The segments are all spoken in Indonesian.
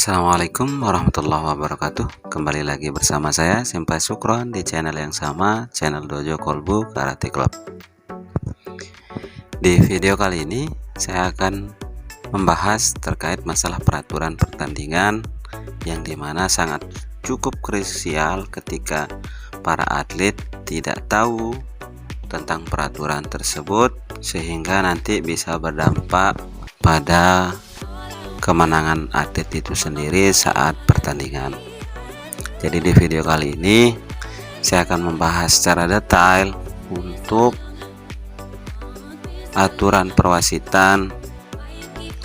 Assalamualaikum warahmatullahi wabarakatuh. Kembali lagi bersama saya Senpai Sukron di channel yang sama, channel Dojo Kolbu Karate Club. Di video kali ini saya akan membahas terkait masalah peraturan pertandingan yang dimana sangat cukup krusial ketika para atlet tidak tahu tentang peraturan tersebut, sehingga nanti bisa berdampak pada kemenangan atlet itu sendiri saat pertandingan. Jadi di video kali ini saya akan membahas secara detail untuk aturan perwasitan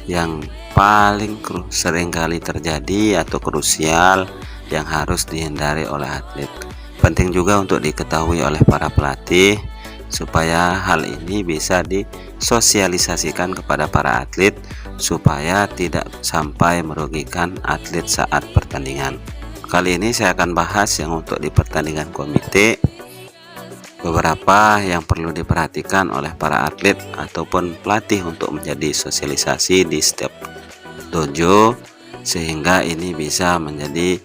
yang paling sering kali terjadi atau krusial yang harus dihindari oleh atlet. Penting juga untuk diketahui oleh para pelatih supaya hal ini bisa disosialisasikan kepada para atlet supaya tidak sampai merugikan atlet saat pertandingan. Kali ini saya akan bahas yang untuk di pertandingan komite, beberapa yang perlu diperhatikan oleh para atlet ataupun pelatih untuk menjadi sosialisasi di setiap dojo, sehingga ini bisa menjadi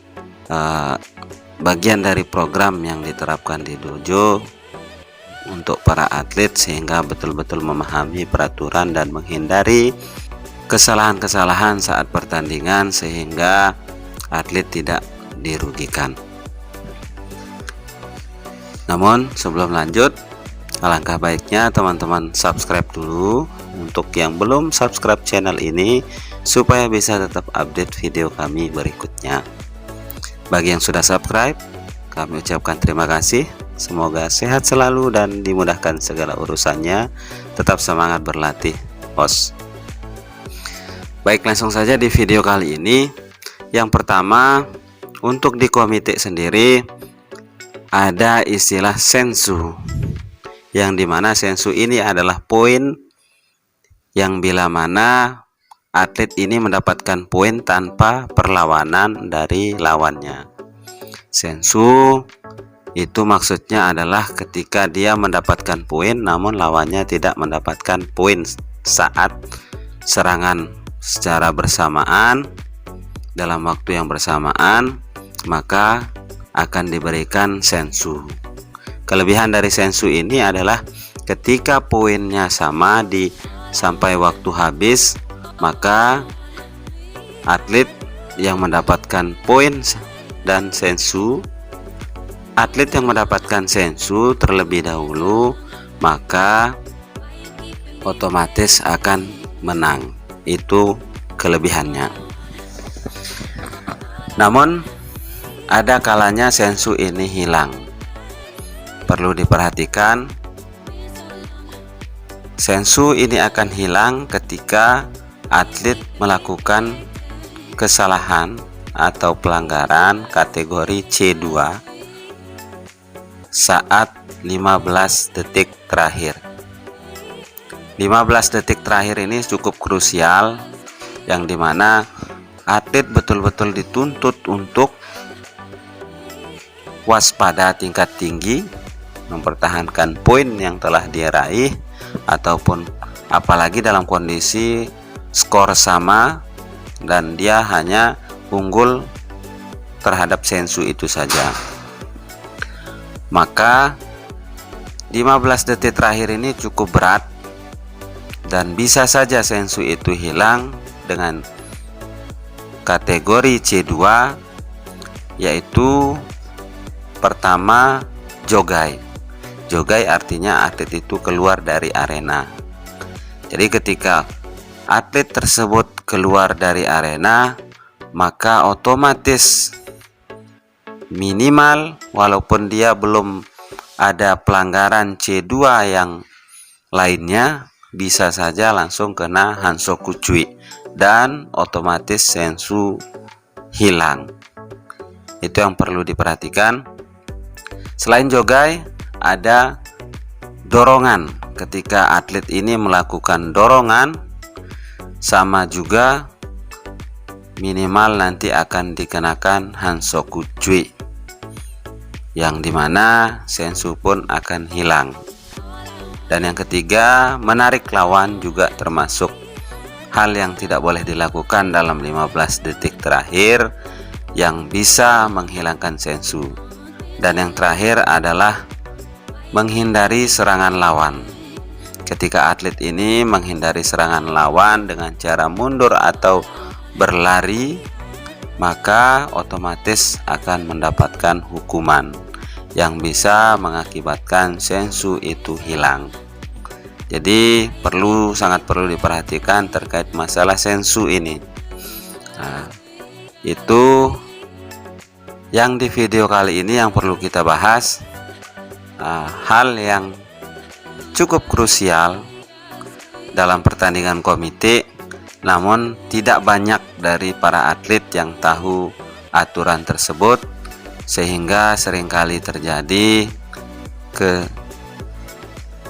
bagian dari program yang diterapkan di dojo untuk para atlet, sehingga betul-betul memahami peraturan dan menghindari kesalahan-kesalahan saat pertandingan sehingga atlet tidak dirugikan. Namun sebelum lanjut, alangkah baiknya teman-teman subscribe dulu untuk yang belum subscribe channel ini supaya bisa tetap update video kami berikutnya. Bagi yang sudah subscribe, kami ucapkan terima kasih. Semoga sehat selalu dan dimudahkan segala urusannya. Tetap semangat berlatih, host. Baik, langsung saja di video kali ini. Yang pertama, untuk di komite sendiri ada istilah sensu, yang dimana sensu ini adalah poin yang bila mana atlet ini mendapatkan poin tanpa perlawanan dari lawannya. Sensu itu maksudnya adalah ketika dia mendapatkan poin namun lawannya tidak mendapatkan poin saat serangan secara bersamaan dalam waktu yang bersamaan, maka akan diberikan sensu. Kelebihan dari sensu ini adalah ketika poinnya sama sampai waktu habis, maka atlet yang mendapatkan poin dan sensu, atlet yang mendapatkan sensu terlebih dahulu, maka otomatis akan menang. Itu kelebihannya. Namun ada kalanya sensu ini hilang. Perlu diperhatikan, sensu ini akan hilang ketika atlet melakukan kesalahan atau pelanggaran kategori C2 saat 15 detik terakhir. 15 detik terakhir ini cukup krusial, yang dimana atlet betul-betul dituntut untuk waspada tingkat tinggi, mempertahankan poin yang telah dia raih, ataupun apalagi dalam kondisi skor sama dan dia hanya unggul terhadap sensu itu saja. Maka 15 detik terakhir ini cukup berat dan bisa saja sensu itu hilang dengan kategori C2, yaitu pertama jogai. Jogai artinya atlet itu keluar dari arena. Jadi ketika atlet tersebut keluar dari arena, maka otomatis minimal walaupun dia belum ada pelanggaran C2 yang lainnya, bisa saja langsung kena Hansoku Cui dan otomatis sensu hilang. Itu yang perlu diperhatikan. Selain jogai, ada dorongan. Ketika atlet ini melakukan dorongan, sama juga minimal nanti akan dikenakan Hansoku Cui, yang dimana sensu pun akan hilang. Dan yang ketiga, menarik lawan juga termasuk hal yang tidak boleh dilakukan dalam 15 detik terakhir yang bisa menghilangkan sensu. Dan yang terakhir adalah menghindari serangan lawan. Ketika atlet ini menghindari serangan lawan dengan cara mundur atau berlari, maka otomatis akan mendapatkan hukuman yang bisa mengakibatkan sensu itu hilang. Jadi sangat perlu diperhatikan terkait masalah sensu ini. Nah, itu yang di video kali ini yang perlu kita bahas. Hal yang cukup krusial dalam pertandingan komite, namun tidak banyak dari para atlet yang tahu aturan tersebut, sehingga seringkali terjadi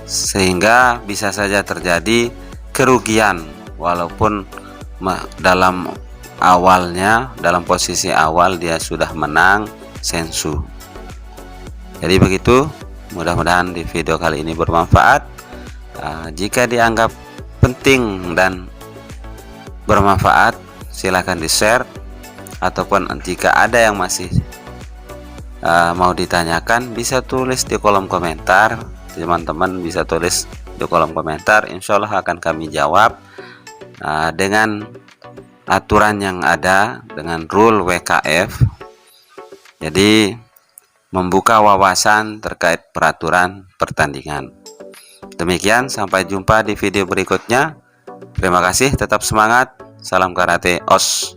sehingga bisa saja terjadi kerugian walaupun dalam posisi awal dia sudah menang sensu. Jadi begitu, mudah-mudahan di video kali ini bermanfaat. Jika dianggap penting dan bermanfaat, silahkan di-share, ataupun jika ada yang masih mau ditanyakan bisa tulis di kolom komentar. Teman-teman bisa tulis di kolom komentar, insya Allah akan kami jawab dengan aturan yang ada, dengan rule WKF. Jadi membuka wawasan terkait peraturan pertandingan. Demikian, sampai jumpa di video berikutnya. Terima kasih, tetap semangat. Salam karate os.